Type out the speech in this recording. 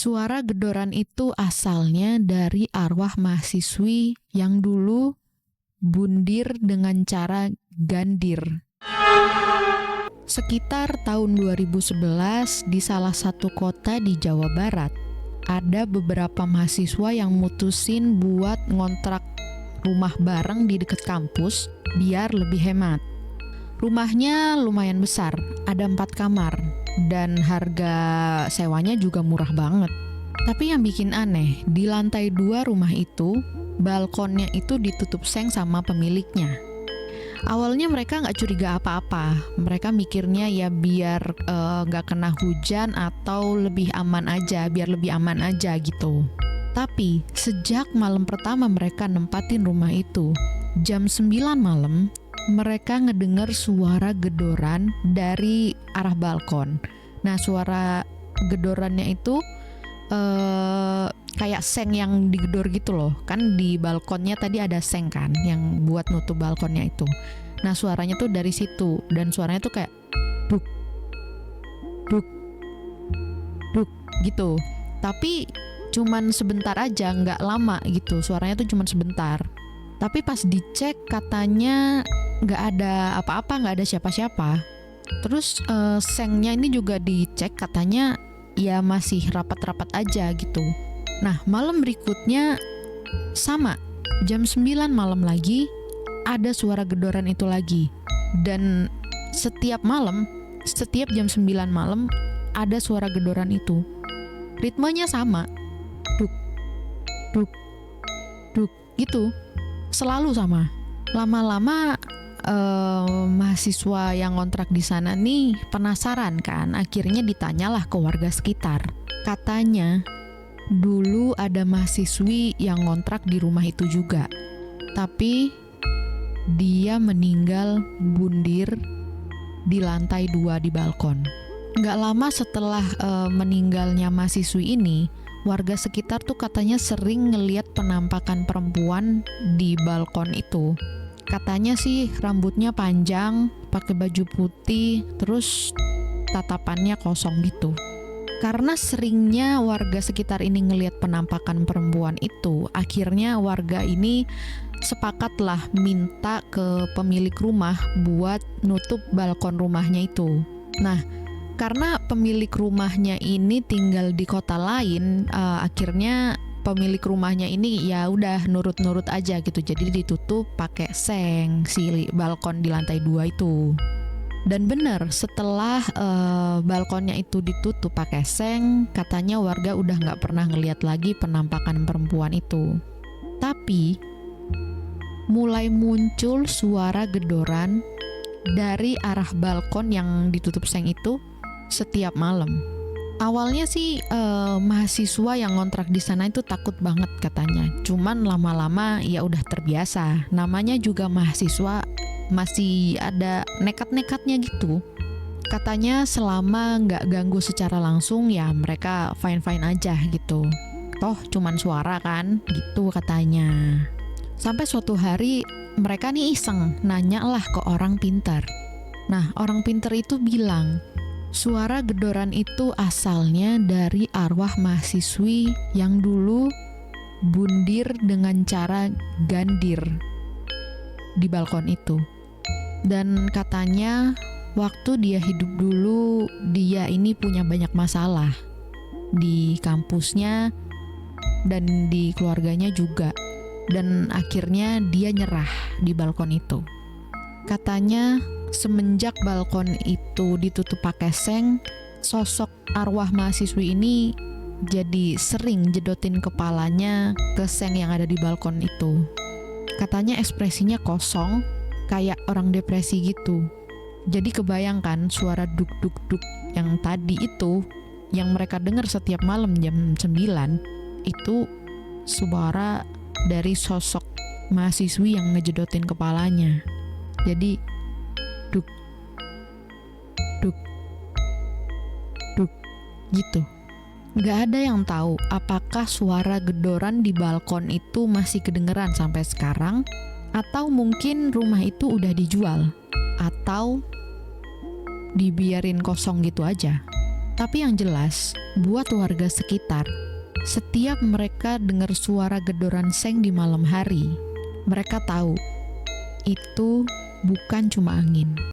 Suara gedoran itu asalnya dari arwah mahasiswi yang dulu bundir dengan cara gandir. Sekitar tahun 2011 di salah satu kota di Jawa Barat, ada beberapa mahasiswa yang mutusin buat ngontrak rumah bareng di dekat kampus biar lebih hemat. Rumahnya lumayan besar, ada 4 kamar, dan harga sewanya juga murah banget. Tapi yang bikin aneh, di lantai 2 rumah itu, balkonnya itu ditutup seng sama pemiliknya. Awalnya mereka nggak curiga apa-apa, mereka mikirnya ya biar nggak kena hujan atau lebih aman aja, biar lebih aman aja gitu. Tapi sejak malam pertama mereka nempatin rumah itu, jam 9 malam, mereka ngedengar suara gedoran dari arah balkon. Nah, suara gedorannya itu kayak seng yang digedor gitu loh. Kan di balkonnya tadi ada seng kan yang buat nutup balkonnya itu. Nah, suaranya tuh dari situ, dan suaranya tuh kayak duk duk duk gitu. Tapi cuman sebentar aja, nggak lama gitu. Suaranya tuh cuman sebentar. Tapi pas dicek katanya nggak ada apa-apa, nggak ada siapa-siapa. Terus sengnya ini juga dicek, katanya ya masih rapat-rapat aja gitu. Nah, malam berikutnya sama, jam 9 malam lagi ada suara gedoran itu lagi. Dan setiap malam, setiap jam 9 malam ada suara gedoran itu. Ritmenya sama, duk duk duk gitu, selalu sama. Lama-lama mahasiswa yang ngontrak di sana nih penasaran kan, akhirnya ditanyalah ke warga sekitar. Katanya dulu ada mahasiswi yang ngontrak di rumah itu juga, tapi dia meninggal bundir di lantai 2 di balkon. Nggak lama setelah meninggalnya mahasiswi ini, warga sekitar tuh katanya sering ngelihat penampakan perempuan di balkon itu. Katanya sih rambutnya panjang, pakai baju putih, terus tatapannya kosong gitu. Karena seringnya warga sekitar ini ngelihat penampakan perempuan itu, akhirnya warga ini sepakatlah minta ke pemilik rumah buat nutup balkon rumahnya itu. Nah, karena pemilik rumahnya ini tinggal di kota lain, akhirnya pemilik rumahnya ini ya udah nurut-nurut aja gitu. Jadi ditutup pakai seng si balkon di lantai 2 itu. Dan bener, setelah balkonnya itu ditutup pakai seng, katanya warga udah nggak pernah ngeliat lagi penampakan perempuan itu. Tapi mulai muncul suara gedoran dari arah balkon yang ditutup seng itu setiap malam. Awalnya sih mahasiswa yang ngontrak di sana itu takut banget katanya. Cuman lama-lama ya udah terbiasa. Namanya juga mahasiswa, masih ada nekat-nekatnya gitu. Katanya selama nggak ganggu secara langsung ya mereka fine-fine aja gitu. Toh cuman suara kan, gitu katanya. Sampai suatu hari mereka nih iseng nanya lah ke orang pintar. Nah, orang pintar itu bilang, suara gedoran itu asalnya dari arwah mahasiswi yang dulu bundir dengan cara gandir di balkon itu. Dan katanya waktu dia hidup dulu, dia ini punya banyak masalah di kampusnya dan di keluarganya juga. Dan akhirnya dia nyerah di balkon itu. Katanya semenjak balkon itu ditutup pakai seng, sosok arwah mahasiswi ini jadi sering jedotin kepalanya ke seng yang ada di balkon itu. Katanya ekspresinya kosong, kayak orang depresi gitu. Jadi kebayangkan suara duk-duk-duk yang tadi itu, yang mereka dengar setiap malam jam 9, itu suara dari sosok mahasiswi yang ngejedotin kepalanya. Jadi duk duk duk gitu. Gak ada yang tahu apakah suara gedoran di balkon itu masih kedengeran sampai sekarang, atau mungkin rumah itu udah dijual, atau dibiarin kosong gitu aja. Tapi yang jelas, buat warga sekitar, setiap mereka dengar suara gedoran seng di malam hari, mereka tahu itu bukan cuma angin.